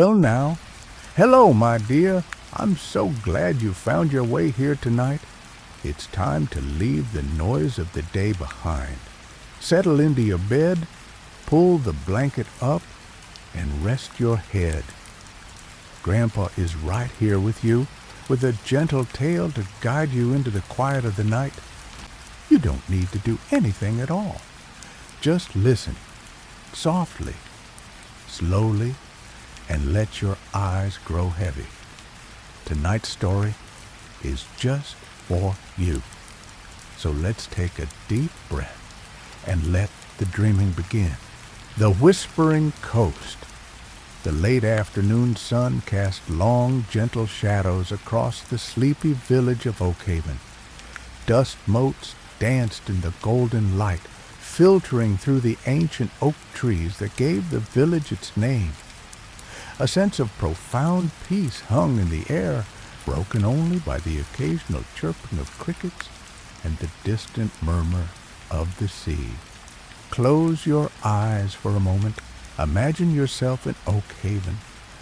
Well now, hello my dear. I'm so glad you found your way here tonight. It's time to leave the noise of the day behind. Settle into your bed, pull the blanket up, and rest your head. Grandpa is right here with you, with a gentle tale to guide you into the quiet of the night. You don't need to do anything at all. Just listen, softly, slowly, and let your eyes grow heavy. Tonight's story is just for you. So let's take a deep breath and let the dreaming begin. The Whispering Coast. The late afternoon sun cast long, gentle shadows across the sleepy village of Oakhaven. Dust motes danced in the golden light, filtering through the ancient oak trees that gave the village its name. A sense of profound peace hung in the air, broken only by the occasional chirping of crickets and the distant murmur of the sea. Close your eyes for a moment. Imagine yourself in Oakhaven.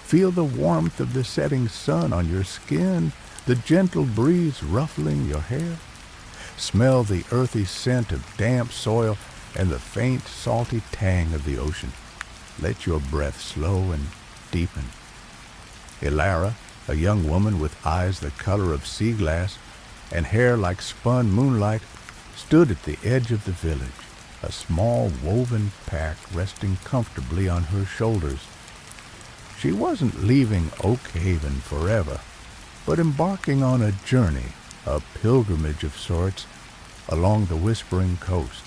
Feel the warmth of the setting sun on your skin, the gentle breeze ruffling your hair. Smell the earthy scent of damp soil and the faint, salty tang of the ocean. Let your breath slow and deepen. Elara, a young woman with eyes the color of sea glass and hair like spun moonlight, stood at the edge of the village, a small woven pack resting comfortably on her shoulders. She wasn't leaving Oakhaven forever, but embarking on a journey, a pilgrimage of sorts, along the Whispering Coast.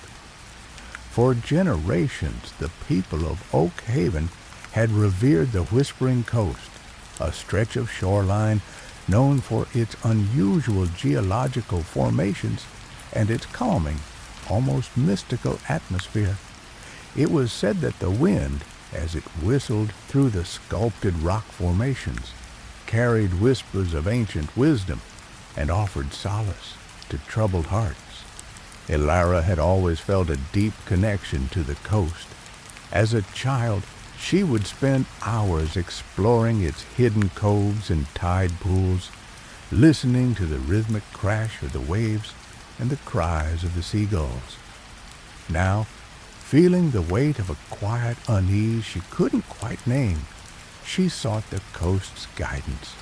For generations, the people of Oakhaven had revered the Whispering Coast, a stretch of shoreline known for its unusual geological formations and its calming, almost mystical atmosphere. It was said that the wind, as it whistled through the sculpted rock formations, carried whispers of ancient wisdom and offered solace to troubled hearts. Elara had always felt a deep connection to the coast. As a child, she would spend hours exploring its hidden coves and tide pools, listening to the rhythmic crash of the waves and the cries of the seagulls. Now, feeling the weight of a quiet unease she couldn't quite name, she sought the coast's guidance.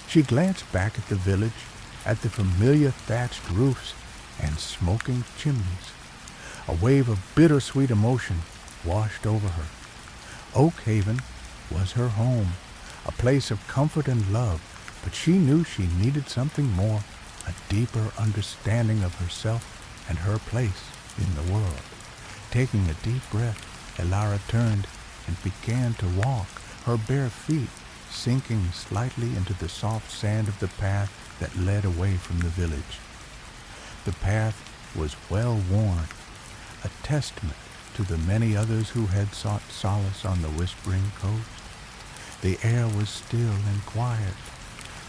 She glanced back at the village, at the familiar thatched roofs and smoking chimneys. A wave of bittersweet emotion washed over her. Oakhaven was her home, a place of comfort and love, but she knew she needed something more, a deeper understanding of herself and her place in the world. Taking a deep breath, Elara turned and began to walk, her bare feet sinking slightly into the soft sand of the path that led away from the village. The path was well worn, a testament to the many others who had sought solace on the Whispering Coast. The air was still and quiet.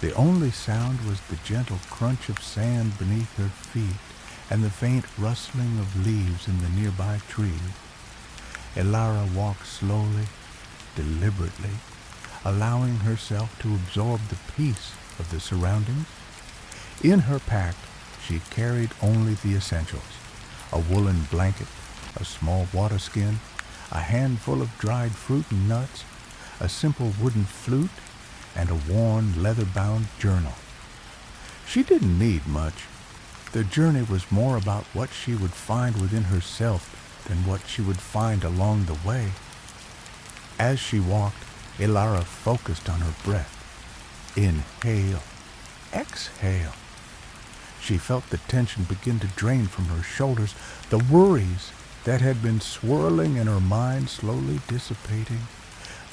The only sound was the gentle crunch of sand beneath her feet and the faint rustling of leaves in the nearby trees. Elara walked slowly, deliberately, allowing herself to absorb the peace of the surroundings. In her pack, she carried only the essentials: a woolen blanket, a small water skin, a handful of dried fruit and nuts, a simple wooden flute, and a worn leather-bound journal. She didn't need much. The journey was more about what she would find within herself than what she would find along the way. As she walked, Elara focused on her breath. Inhale, exhale. She felt the tension begin to drain from her shoulders, the worries that had been swirling in her mind slowly dissipating.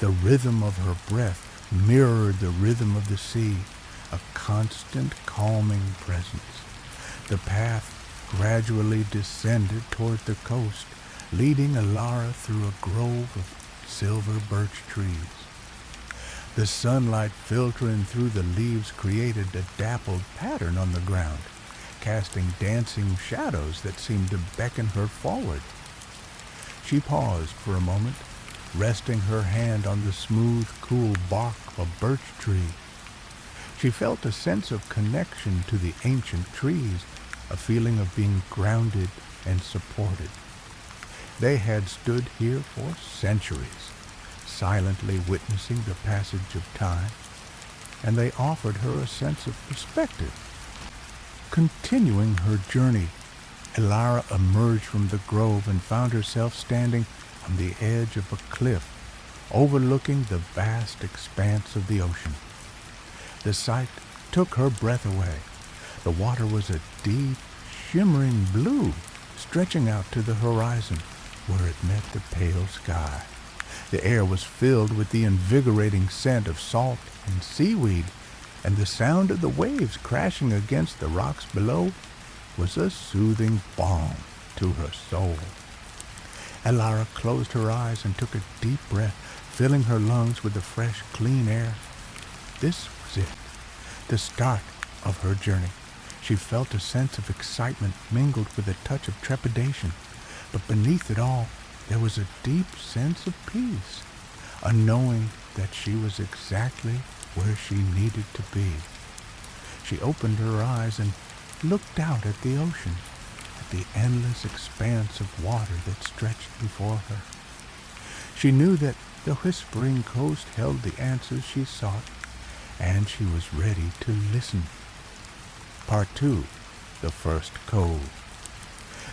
The rhythm of her breath mirrored the rhythm of the sea, a constant calming presence. The path gradually descended toward the coast, leading Elara through a grove of silver birch trees. The sunlight filtering through the leaves created a dappled pattern on the ground, casting dancing shadows that seemed to beckon her forward. She paused for a moment, resting her hand on the smooth, cool bark of a birch tree. She felt a sense of connection to the ancient trees, a feeling of being grounded and supported. They had stood here for centuries, silently witnessing the passage of time, and they offered her a sense of perspective. Continuing her journey, Elara emerged from the grove and found herself standing on the edge of a cliff, overlooking the vast expanse of the ocean. The sight took her breath away. The water was a deep, shimmering blue, stretching out to the horizon, where it met the pale sky. The air was filled with the invigorating scent of salt and seaweed, and the sound of the waves crashing against the rocks below was a soothing balm to her soul. Elara closed her eyes and took a deep breath, filling her lungs with the fresh, clean air. This was it, the start of her journey. She felt a sense of excitement mingled with a touch of trepidation, but beneath it all, there was a deep sense of peace, a knowing that she was exactly where she needed to be. She opened her eyes and looked out at the ocean, at the endless expanse of water that stretched before her. She knew that the Whispering Coast held the answers she sought, and she was ready to listen. Part 2. The First Cove.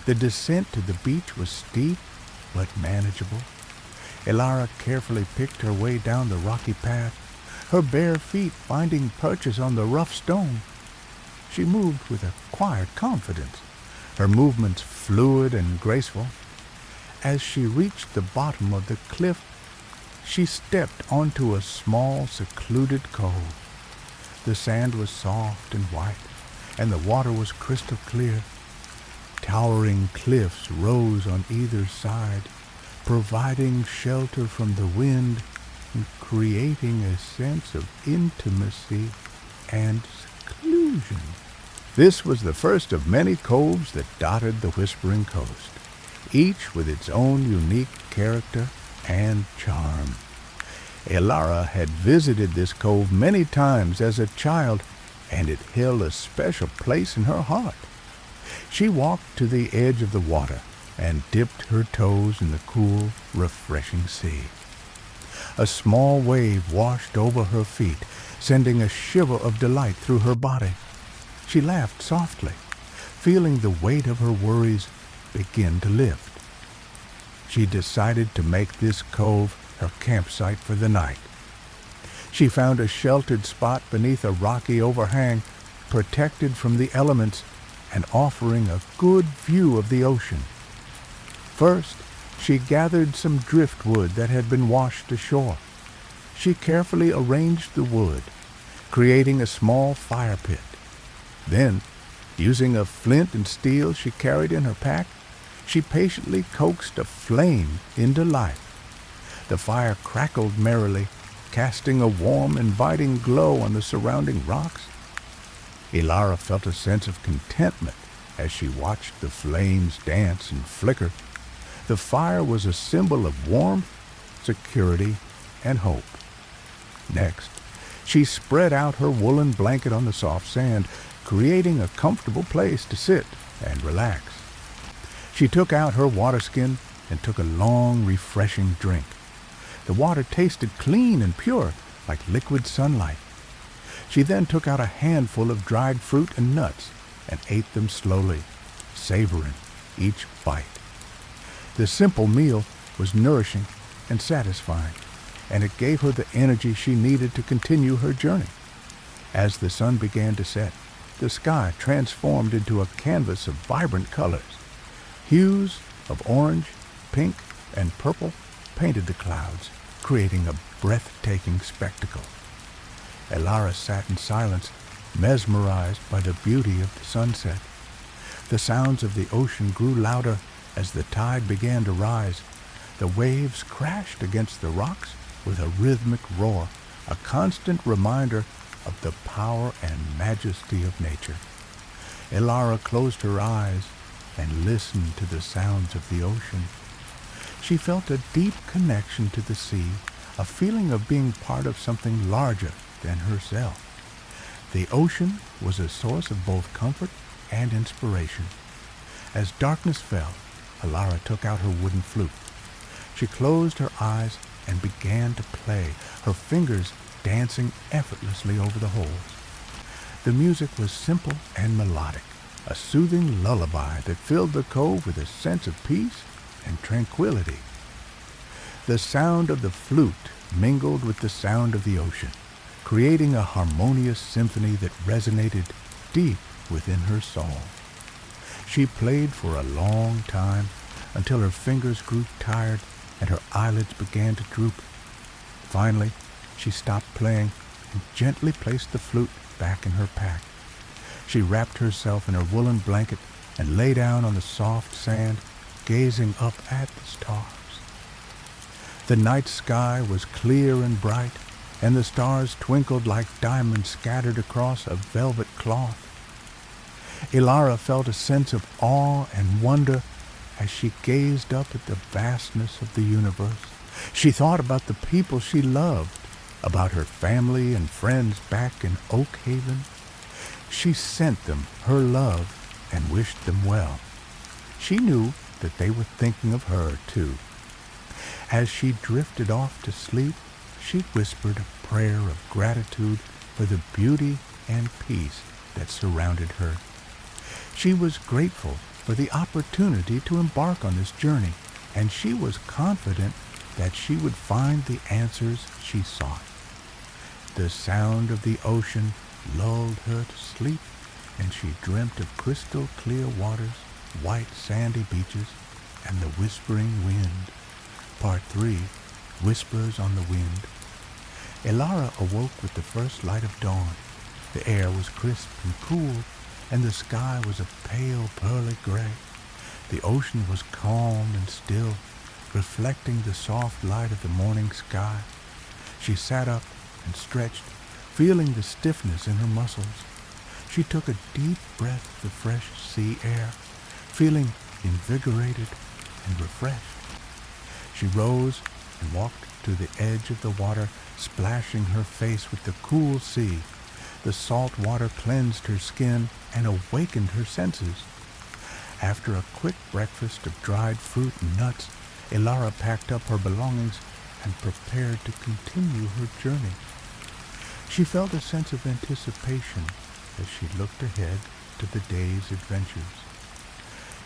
The descent to the beach was steep, but manageable. Elara carefully picked her way down the rocky path, her bare feet finding purchase on the rough stone. She moved with a quiet confidence, her movements fluid and graceful. As she reached the bottom of the cliff, she stepped onto a small, secluded cove. The sand was soft and white, and the water was crystal clear. Towering cliffs rose on either side, providing shelter from the wind and creating a sense of intimacy and seclusion. This was the first of many coves that dotted the Whispering Coast, each with its own unique character and charm. Elara had visited this cove many times as a child, and it held a special place in her heart. She walked to the edge of the water and dipped her toes in the cool, refreshing sea. A small wave washed over her feet, sending a shiver of delight through her body. She laughed softly, feeling the weight of her worries begin to lift. She decided to make this cove her campsite for the night. She found a sheltered spot beneath a rocky overhang, protected from the elements and offering a good view of the ocean. First, she gathered some driftwood that had been washed ashore. She carefully arranged the wood, creating a small fire pit. Then, using a flint and steel she carried in her pack, she patiently coaxed a flame into life. The fire crackled merrily, casting a warm, inviting glow on the surrounding rocks. Elara felt a sense of contentment as she watched the flames dance and flicker. The fire was a symbol of warmth, security, and hope. Next, she spread out her woolen blanket on the soft sand, creating a comfortable place to sit and relax. She took out her water skin and took a long, refreshing drink. The water tasted clean and pure, like liquid sunlight. She then took out a handful of dried fruit and nuts and ate them slowly, savoring each bite. The simple meal was nourishing and satisfying, and it gave her the energy she needed to continue her journey. As the sun began to set, the sky transformed into a canvas of vibrant colors. Hues of orange, pink, and purple painted the clouds, creating a breathtaking spectacle. Elara sat in silence, mesmerized by the beauty of the sunset. The sounds of the ocean grew louder as the tide began to rise. The waves crashed against the rocks with a rhythmic roar, a constant reminder of the power and majesty of nature. Elara closed her eyes and listened to the sounds of the ocean. She felt a deep connection to the sea, a feeling of being part of something larger than herself. The ocean was a source of both comfort and inspiration. As darkness fell, Alara took out her wooden flute. She closed her eyes and began to play, her fingers dancing effortlessly over the holes. The music was simple and melodic, a soothing lullaby that filled the cove with a sense of peace and tranquility. The sound of the flute mingled with the sound of the ocean, creating a harmonious symphony that resonated deep within her soul. She played for a long time until her fingers grew tired and her eyelids began to droop. Finally, she stopped playing and gently placed the flute back in her pack. She wrapped herself in her woolen blanket and lay down on the soft sand, gazing up at the stars. The night sky was clear and bright, and the stars twinkled like diamonds scattered across a velvet cloth. Alara felt a sense of awe and wonder as she gazed up at the vastness of the universe. She thought about the people she loved, about her family and friends back in Oak Haven. She sent them her love and wished them well. She knew that they were thinking of her, too. As she drifted off to sleep, she whispered a prayer of gratitude for the beauty and peace that surrounded her. She was grateful for the opportunity to embark on this journey, and she was confident that she would find the answers she sought. The sound of the ocean lulled her to sleep, and she dreamt of crystal clear waters, white sandy beaches, and the whispering wind. Part 3, Whispers on the Wind. Alara awoke with the first light of dawn. The air was crisp and cool, and the sky was a pale pearly gray. The ocean was calm and still, reflecting the soft light of the morning sky. She sat up and stretched, feeling the stiffness in her muscles. She took a deep breath of the fresh sea air, feeling invigorated and refreshed. She rose and walked to the edge of the water, splashing her face with the cool sea. The salt water cleansed her skin and awakened her senses. After a quick breakfast of dried fruit and nuts, Alara packed up her belongings and prepared to continue her journey. She felt a sense of anticipation as she looked ahead to the day's adventures.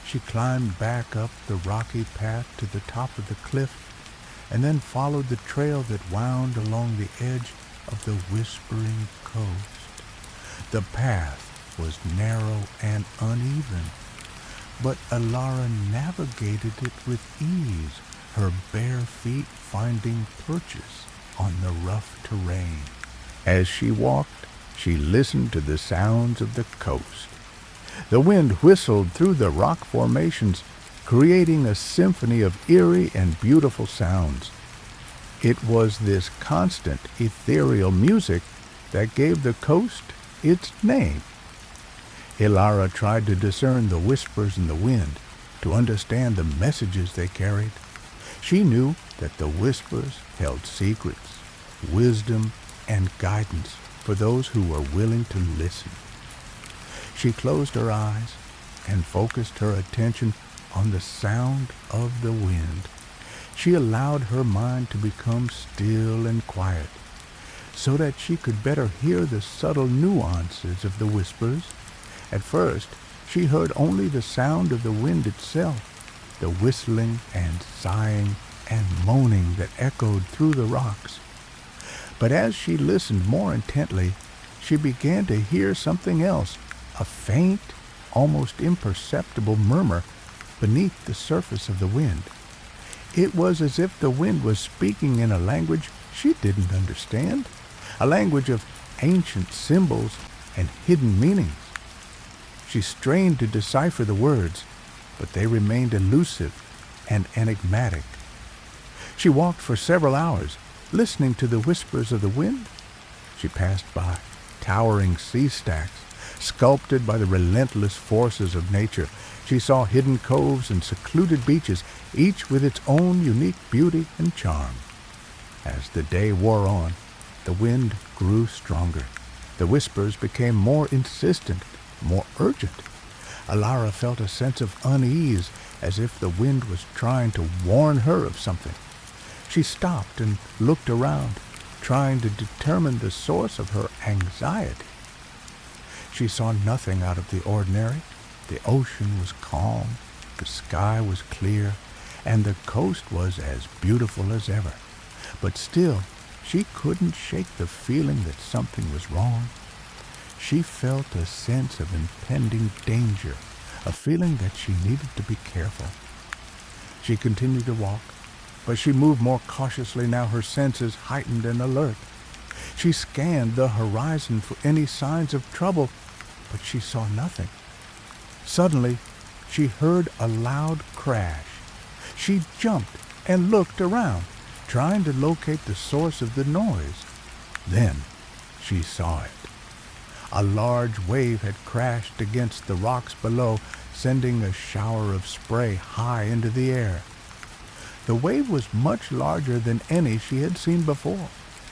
She climbed back up the rocky path to the top of the cliff and then followed the trail that wound along the edge of the whispering coast. The path was narrow and uneven, but Alara navigated it with ease, her bare feet finding purchase on the rough terrain. As she walked, she listened to the sounds of the coast. The wind whistled through the rock formations, creating a symphony of eerie and beautiful sounds. It was this constant, ethereal music that gave the coast its name. Alara tried to discern the whispers in the wind, to understand the messages they carried. She knew that the whispers held secrets, wisdom, and guidance for those who were willing to listen. She closed her eyes and focused her attention on the sound of the wind. She allowed her mind to become still and quiet, so that she could better hear the subtle nuances of the whispers. At first, she heard only the sound of the wind itself, the whistling and sighing and moaning that echoed through the rocks. But as she listened more intently, she began to hear something else, a faint, almost imperceptible murmur beneath the surface of the wind. It was as if the wind was speaking in a language she didn't understand, a language of ancient symbols and hidden meanings. She strained to decipher the words, but they remained elusive and enigmatic. She walked for several hours, listening to the whispers of the wind. She passed by towering sea stacks, sculpted by the relentless forces of nature. She saw hidden coves and secluded beaches, each with its own unique beauty and charm. As the day wore on, the wind grew stronger. The whispers became more insistent, more urgent. Alara felt a sense of unease, as if the wind was trying to warn her of something. She stopped and looked around, trying to determine the source of her anxiety. She saw nothing out of the ordinary. The ocean was calm, the sky was clear, and the coast was as beautiful as ever. But still, she couldn't shake the feeling that something was wrong. She felt a sense of impending danger, a feeling that she needed to be careful. She continued to walk, but she moved more cautiously now, her senses heightened and alert. She scanned the horizon for any signs of trouble, but she saw nothing. Suddenly, she heard a loud crash. She jumped and looked around, trying to locate the source of the noise. Then she saw it. A large wave had crashed against the rocks below, sending a shower of spray high into the air. The wave was much larger than any she had seen before.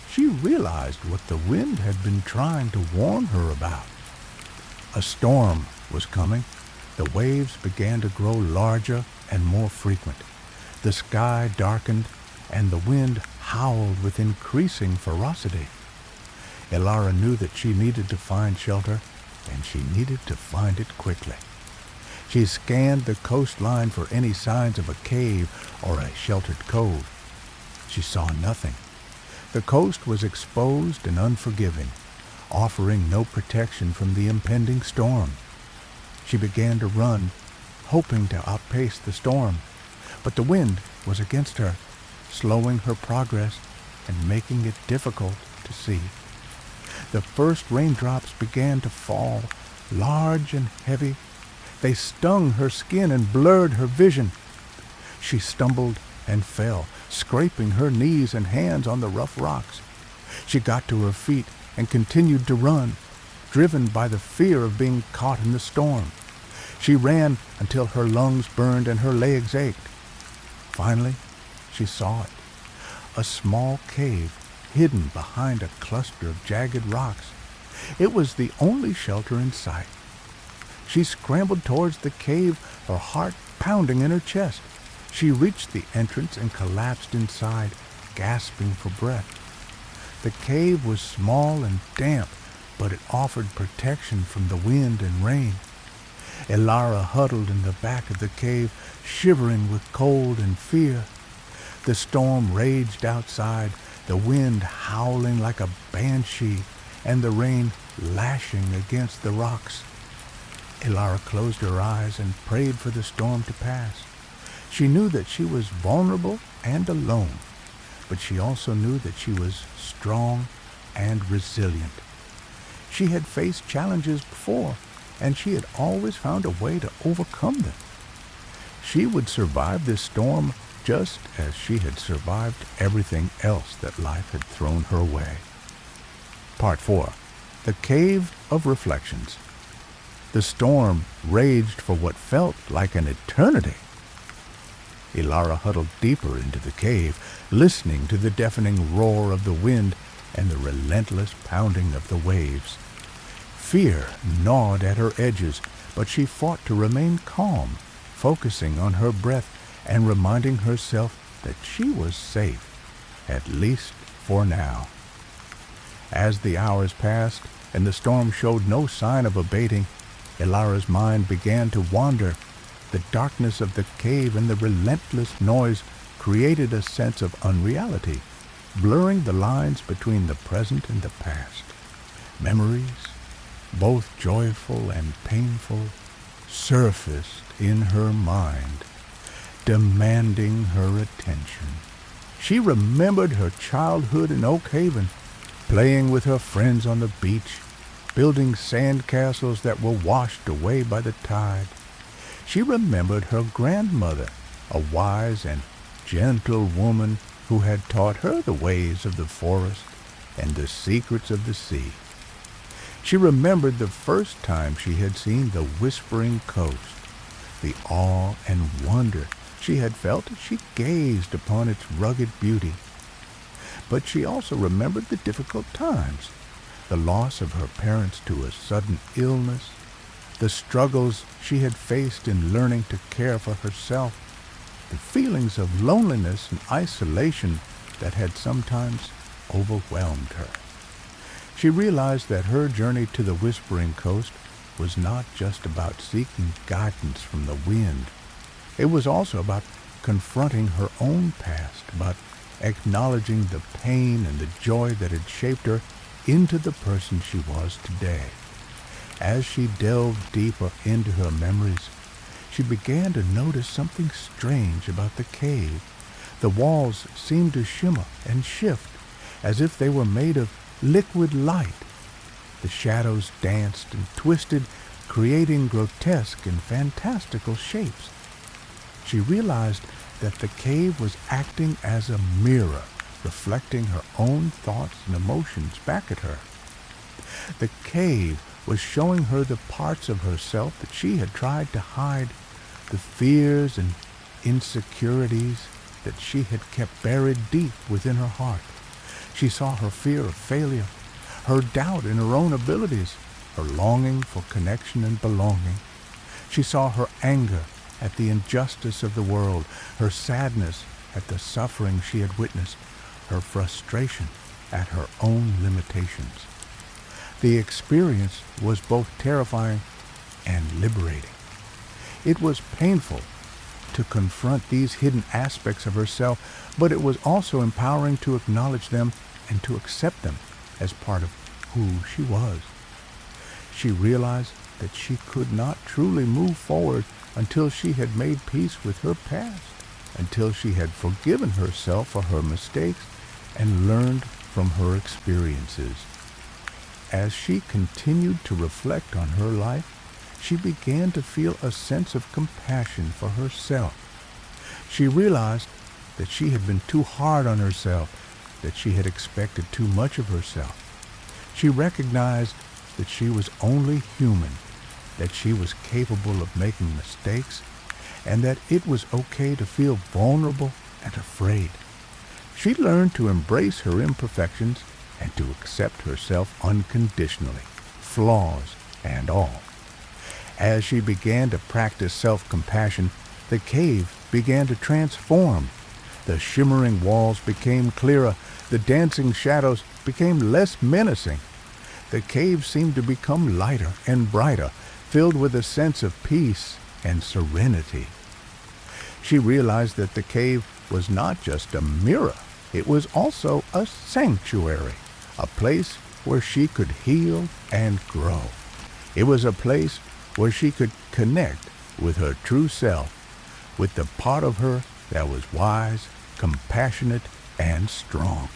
She realized what the wind had been trying to warn her about. A storm was coming. The waves began to grow larger and more frequent. The sky darkened, and the wind howled with increasing ferocity. Elara knew that she needed to find shelter, and she needed to find it quickly. She scanned the coastline for any signs of a cave or a sheltered cove. She saw nothing. The coast was exposed and unforgiving, offering no protection from the impending storm. She began to run, hoping to outpace the storm, but the wind was against her, slowing her progress and making it difficult to see. The first raindrops began to fall, large and heavy. They stung her skin and blurred her vision. She stumbled and fell, scraping her knees and hands on the rough rocks. She got to her feet and continued to run, driven by the fear of being caught in the storm. She ran until her lungs burned and her legs ached. Finally, she saw it. A small cave hidden behind a cluster of jagged rocks. It was the only shelter in sight. She scrambled towards the cave, her heart pounding in her chest. She reached the entrance and collapsed inside, gasping for breath. The cave was small and damp, but it offered protection from the wind and rain. Elara huddled in the back of the cave, shivering with cold and fear. The storm raged outside, the wind howling like a banshee, and the rain lashing against the rocks. Elara closed her eyes and prayed for the storm to pass. She knew that she was vulnerable and alone, but she also knew that she was strong and resilient. She had faced challenges before, and she had always found a way to overcome them. She would survive this storm just as she had survived everything else that life had thrown her way. Part 4. The Cave of Reflections. The storm raged for what felt like an eternity. Elara huddled deeper into the cave, listening to the deafening roar of the wind and the relentless pounding of the waves. Fear gnawed at her edges, but she fought to remain calm, focusing on her breath and reminding herself that she was safe, at least for now. As the hours passed and the storm showed no sign of abating, Elara's mind began to wander. The darkness of the cave and the relentless noise created a sense of unreality, blurring the lines between the present and the past. Memories, both joyful and painful, surfaced in her mind, demanding her attention. She remembered her childhood in Oak Haven, playing with her friends on the beach, building sand castles that were washed away by the tide. She remembered her grandmother, a wise and gentle woman who had taught her the ways of the forest and the secrets of the sea. She remembered the first time she had seen the Whispering Coast, the awe and wonder she had felt as she gazed upon its rugged beauty. But she also remembered the difficult times, the loss of her parents to a sudden illness, the struggles she had faced in learning to care for herself, the feelings of loneliness and isolation that had sometimes overwhelmed her. She realized that her journey to the Whispering Coast was not just about seeking guidance from the wind. It was also about confronting her own past, about acknowledging the pain and the joy that had shaped her into the person she was today. As she delved deeper into her memories, she began to notice something strange about the cave. The walls seemed to shimmer and shift as if they were made of liquid light. The shadows danced and twisted, creating grotesque and fantastical shapes. She realized that the cave was acting as a mirror, reflecting her own thoughts and emotions back at her. The cave was showing her the parts of herself that she had tried to hide, the fears and insecurities that she had kept buried deep within her heart. She saw her fear of failure, her doubt in her own abilities, her longing for connection and belonging. She saw her anger at the injustice of the world, her sadness at the suffering she had witnessed, her frustration at her own limitations. The experience was both terrifying and liberating. It was painful to confront these hidden aspects of herself, but it was also empowering to acknowledge them and to accept them as part of who she was. She realized that she could not truly move forward until she had made peace with her past, until she had forgiven herself for her mistakes and learned from her experiences. As she continued to reflect on her life, she began to feel a sense of compassion for herself. She realized that she had been too hard on herself, that she had expected too much of herself. She recognized that she was only human, that she was capable of making mistakes, and that it was okay to feel vulnerable and afraid. She learned to embrace her imperfections and to accept herself unconditionally, flaws and all. As she began to practice self-compassion, the cave began to transform. The shimmering walls became clearer, the dancing shadows became less menacing. The cave seemed to become lighter and brighter, filled with a sense of peace and serenity. She realized that the cave was not just a mirror, it was also a sanctuary, a place where she could heal and grow. It was a place where she could connect with her true self, with the part of her that was wise, compassionate, and strong.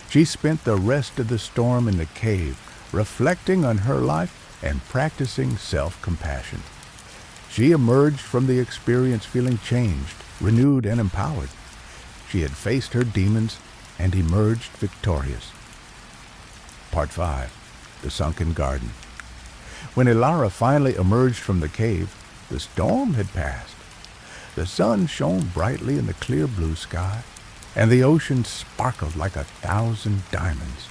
She spent the rest of the storm in the cave, reflecting on her life and practicing self-compassion. She emerged from the experience feeling changed, renewed, and empowered. She had faced her demons and emerged victorious. Part 5. The Sunken Garden. When Ilara finally emerged from the cave, the storm had passed. The sun shone brightly in the clear blue sky, and the ocean sparkled like 1,000 diamonds.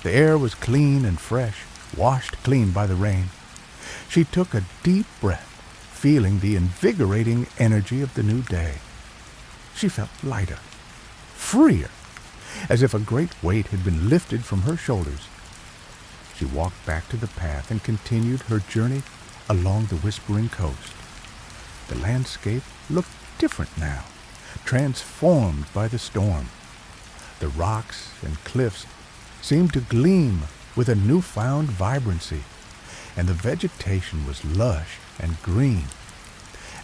The air was clean and fresh, washed clean by the rain. She took a deep breath, feeling the invigorating energy of the new day. She felt lighter, freer, as if a great weight had been lifted from her shoulders. She walked back to the path and continued her journey along the Whispering Coast. The landscape looked different now, transformed by the storm. The rocks and cliffs seemed to gleam with a newfound vibrancy, and the vegetation was lush and green.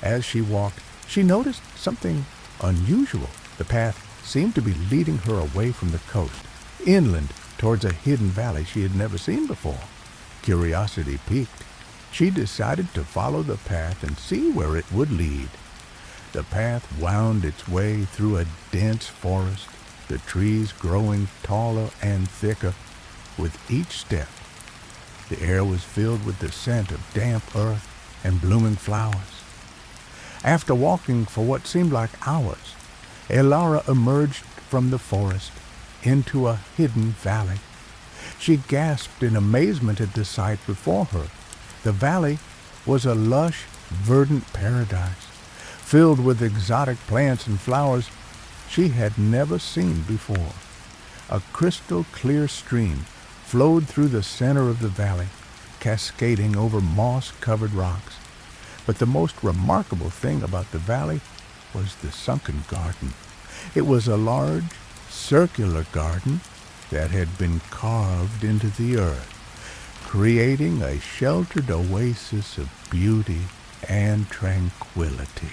As she walked, she noticed something unusual. The path seemed to be leading her away from the coast, inland towards a hidden valley she had never seen before. Curiosity piqued. She decided to follow the path and see where it would lead. The path wound its way through a dense forest, the trees growing taller and thicker with each step. The air was filled with the scent of damp earth and blooming flowers. After walking for what seemed like hours, Elara emerged from the forest into a hidden valley. She gasped in amazement at the sight before her. The valley was a lush, verdant paradise, filled with exotic plants and flowers she had never seen before. A crystal-clear stream flowed through the center of the valley, cascading over moss-covered rocks. But the most remarkable thing about the valley was the sunken garden. It was a large, circular garden that had been carved into the earth, creating a sheltered oasis of beauty and tranquility.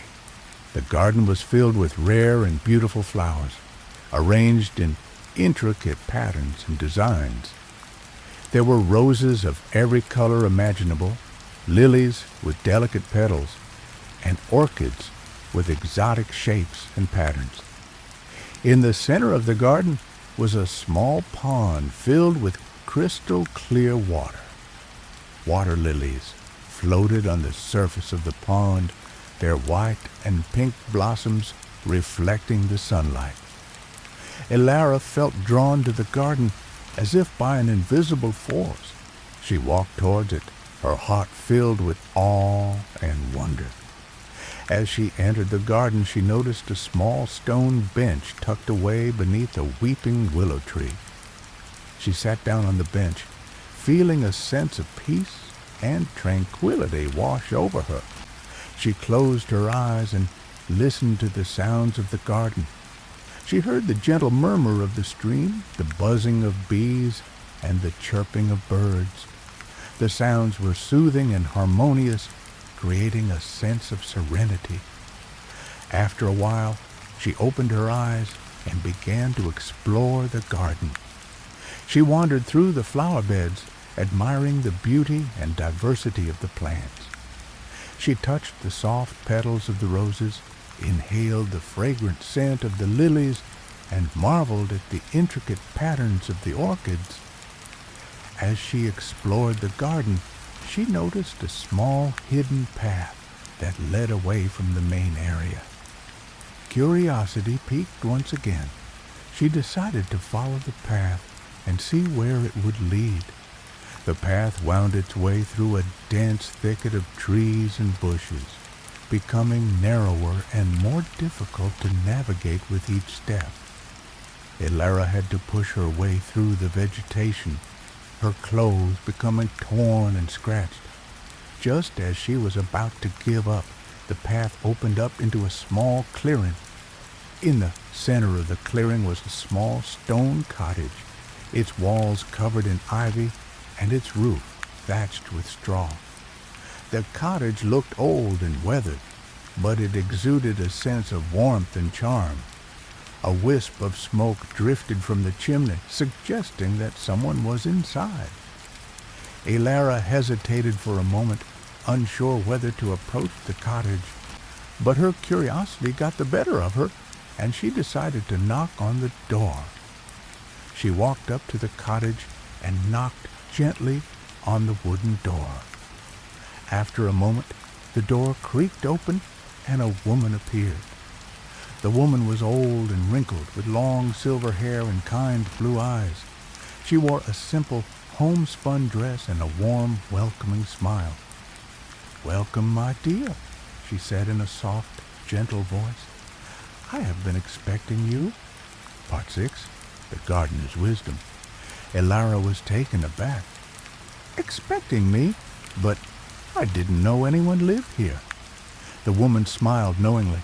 The garden was filled with rare and beautiful flowers, arranged in intricate patterns and designs. There were roses of every color imaginable, lilies with delicate petals, and orchids with exotic shapes and patterns. In the center of the garden was a small pond filled with crystal-clear water. Water lilies floated on the surface of the pond, their white and pink blossoms reflecting the sunlight. Elara felt drawn to the garden as if by an invisible force. She walked towards it, her heart filled with awe and wonder. As she entered the garden, she noticed a small stone bench tucked away beneath a weeping willow tree. She sat down on the bench, feeling a sense of peace and tranquility wash over her. She closed her eyes and listened to the sounds of the garden. She heard the gentle murmur of the stream, the buzzing of bees, and the chirping of birds. The sounds were soothing and harmonious, creating a sense of serenity. After a while, she opened her eyes and began to explore the garden. She wandered through the flower beds, admiring the beauty and diversity of the plants. She touched the soft petals of the roses, inhaled the fragrant scent of the lilies, and marveled at the intricate patterns of the orchids. As she explored the garden, she noticed a small hidden path that led away from the main area. Curiosity piqued once again. She decided to follow the path and see where it would lead. The path wound its way through a dense thicket of trees and bushes, becoming narrower and more difficult to navigate with each step. Elara had to push her way through the vegetation, her clothes becoming torn and scratched. Just as she was about to give up, the path opened up into a small clearing. In the center of the clearing was a small stone cottage, its walls covered in ivy and its roof thatched with straw. The cottage looked old and weathered, but it exuded a sense of warmth and charm. A wisp of smoke drifted from the chimney, suggesting that someone was inside. Elara hesitated for a moment, unsure whether to approach the cottage, but her curiosity got the better of her, and she decided to knock on the door. She walked up to the cottage and knocked gently on the wooden door. After a moment, the door creaked open and a woman appeared. The woman was old and wrinkled, with long silver hair and kind blue eyes. She wore a simple, homespun dress and a warm, welcoming smile. "Welcome, my dear," she said in a soft, gentle voice. "I have been expecting you." Part 6. The Gardener's Wisdom. Elara was taken aback. "Expecting me? But I didn't know anyone lived here." The woman smiled knowingly.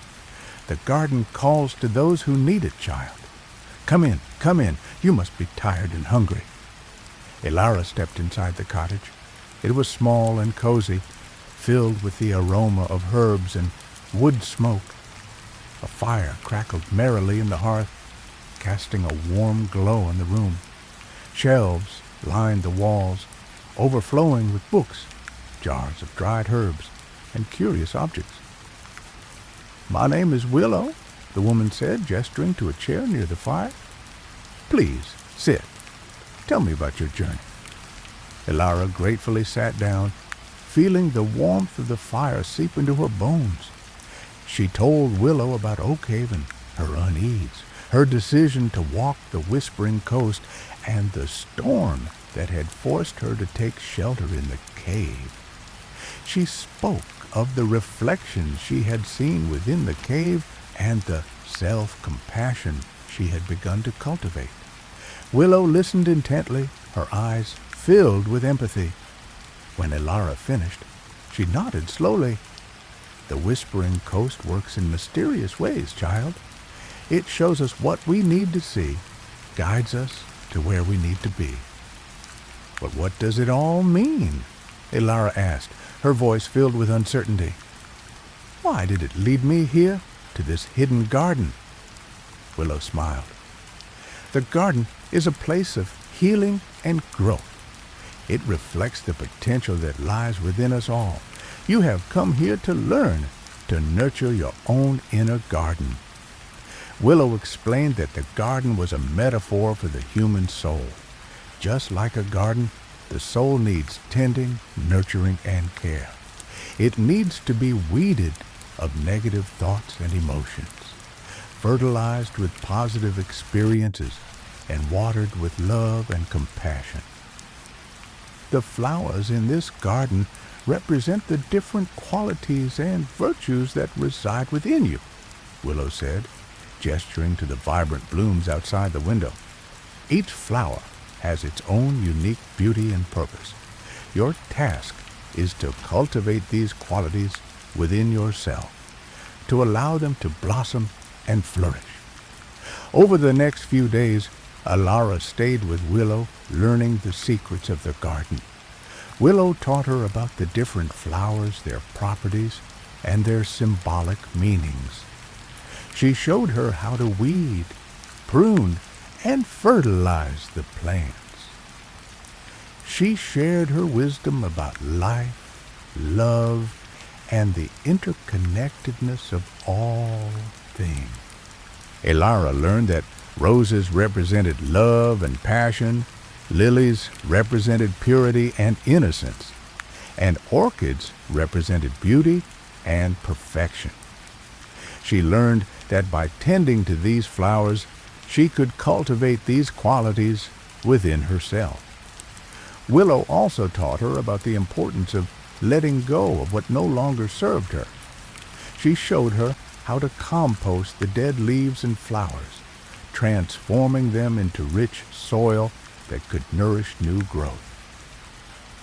"The garden calls to those who need it, child. Come in, come in. You must be tired and hungry." Elara stepped inside the cottage. It was small and cozy, filled with the aroma of herbs and wood smoke. A fire crackled merrily in the hearth, casting a warm glow on the room. Shelves lined the walls, overflowing with books, jars of dried herbs, and curious objects. "My name is Willow," the woman said, gesturing to a chair near the fire. "Please, sit. Tell me about your journey." Elara gratefully sat down, feeling the warmth of the fire seep into her bones. She told Willow about Oakhaven, her unease, her decision to walk the Whispering Coast, and the storm that had forced her to take shelter in the cave. She spoke of the reflections she had seen within the cave and the self-compassion she had begun to cultivate. Willow listened intently, her eyes filled with empathy. When Elara finished, she nodded slowly. The Whispering Coast works in mysterious ways, child. It shows us what we need to see, guides us to where we need to be. But what does it all mean? Elara asked, her voice filled with uncertainty. Why did it lead me here, to this hidden garden? Willow smiled. The garden is a place of healing and growth. It reflects the potential that lies within us all. You have come here to learn, to nurture your own inner garden. Willow explained that the garden was a metaphor for the human soul. Just like a garden, the soul needs tending, nurturing, and care. It needs to be weeded of negative thoughts and emotions, fertilized with positive experiences, and watered with love and compassion. The flowers in this garden represent the different qualities and virtues that reside within you, Willow said, gesturing to the vibrant blooms outside the window. Each flower has its own unique beauty and purpose. Your task is to cultivate these qualities within yourself, to allow them to blossom and flourish. Over the next few days, Elara stayed with Willow, learning the secrets of the garden. Willow taught her about the different flowers, their properties, and their symbolic meanings. She showed her how to weed, prune, and fertilize the plants. She shared her wisdom about life, love, and the interconnectedness of all things. Elara learned that roses represented love and passion, lilies represented purity and innocence, and orchids represented beauty and perfection. She learned that by tending to these flowers, she could cultivate these qualities within herself. Willow also taught her about the importance of letting go of what no longer served her. She showed her how to compost the dead leaves and flowers, transforming them into rich soil that could nourish new growth.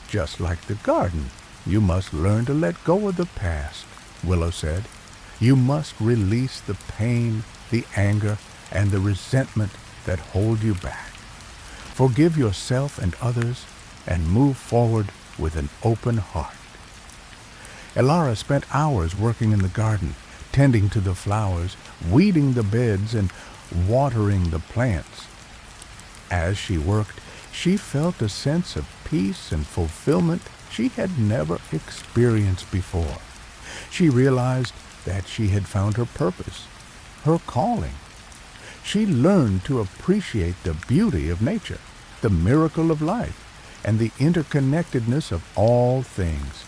Just like the garden, you must learn to let go of the past, Willow said. You must release the pain, the anger, and the resentment that hold you back. Forgive yourself and others, and move forward with an open heart. Elara spent hours working in the garden, tending to the flowers, weeding the beds, and watering the plants. As she worked, she felt a sense of peace and fulfillment she had never experienced before. She realized that she had found her purpose, her calling. She learned to appreciate the beauty of nature, the miracle of life, and the interconnectedness of all things.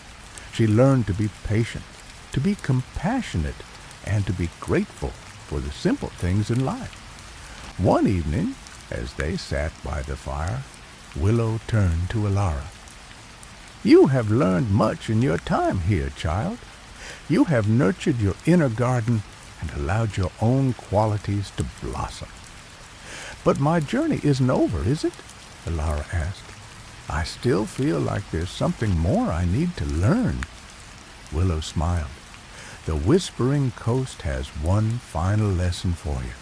She learned to be patient, to be compassionate, and to be grateful for the simple things in life. One evening, as they sat by the fire, Willow turned to Elara. You have learned much in your time here, child. You have nurtured your inner garden and allowed your own qualities to blossom. But my journey isn't over, is it? Elara asked. I still feel like there's something more I need to learn. Willow smiled. The Whispering Coast has one final lesson for you.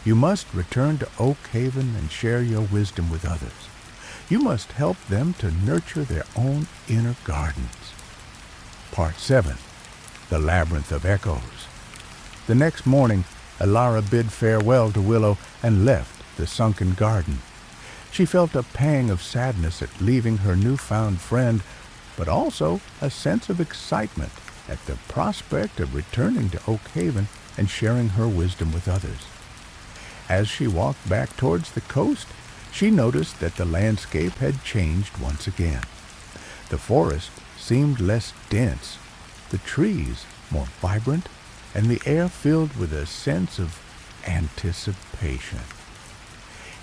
You must return to Oakhaven and share your wisdom with others. You must help them to nurture their own inner gardens. Part 7. The Labyrinth of Echoes. The next morning, Elara bid farewell to Willow and left the sunken garden. She felt a pang of sadness at leaving her newfound friend, but also a sense of excitement at the prospect of returning to Oakhaven and sharing her wisdom with others. As she walked back towards the coast, She noticed that the landscape had changed once again. The forest seemed less dense, the trees more vibrant, and the air filled with a sense of anticipation.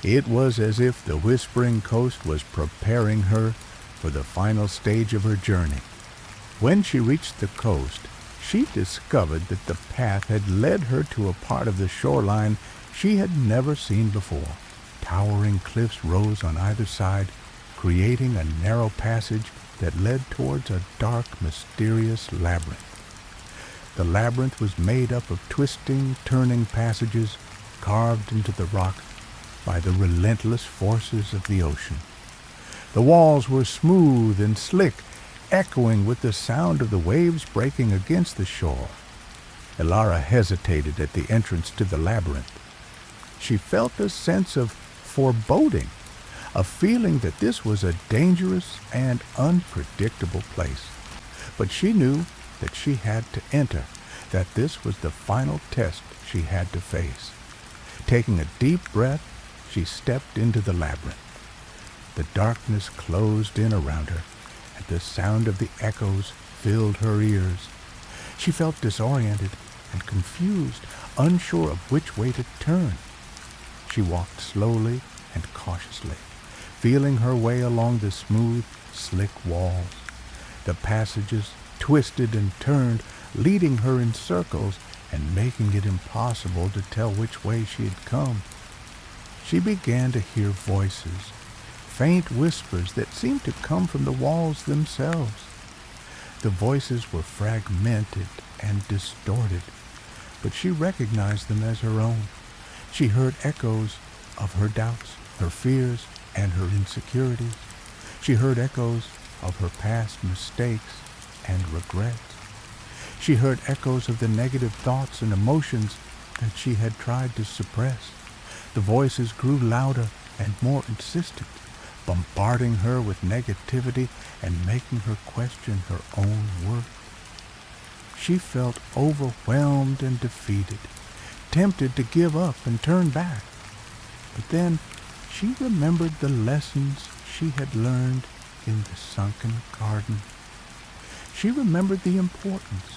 It was as if the Whispering Coast was preparing her for the final stage of her journey. When she reached the coast, she discovered that the path had led her to a part of the shoreline she had never seen before. Towering cliffs rose on either side, creating a narrow passage that led towards a dark, mysterious labyrinth. The labyrinth was made up of twisting, turning passages carved into the rock by the relentless forces of the ocean. The walls were smooth and slick, echoing with the sound of the waves breaking against the shore. Elara hesitated at the entrance to the labyrinth. She felt a sense of foreboding, a feeling that this was a dangerous and unpredictable place. But she knew that she had to enter, that this was the final test she had to face. Taking a deep breath, she stepped into the labyrinth. The darkness closed in around her, and the sound of the echoes filled her ears. She felt disoriented and confused, unsure of which way to turn. She walked slowly and cautiously, feeling her way along the smooth, slick walls. The passages twisted and turned, leading her in circles and making it impossible to tell which way she had come. She began to hear voices, faint whispers that seemed to come from the walls themselves. The voices were fragmented and distorted, but she recognized them as her own. She heard echoes of her doubts, her fears, and her insecurities. She heard echoes of her past mistakes and regrets. She heard echoes of the negative thoughts and emotions that she had tried to suppress. The voices grew louder and more insistent, bombarding her with negativity and making her question her own worth. She felt overwhelmed and defeated, tempted to give up and turn back. But then she remembered the lessons she had learned in the sunken garden. She remembered the importance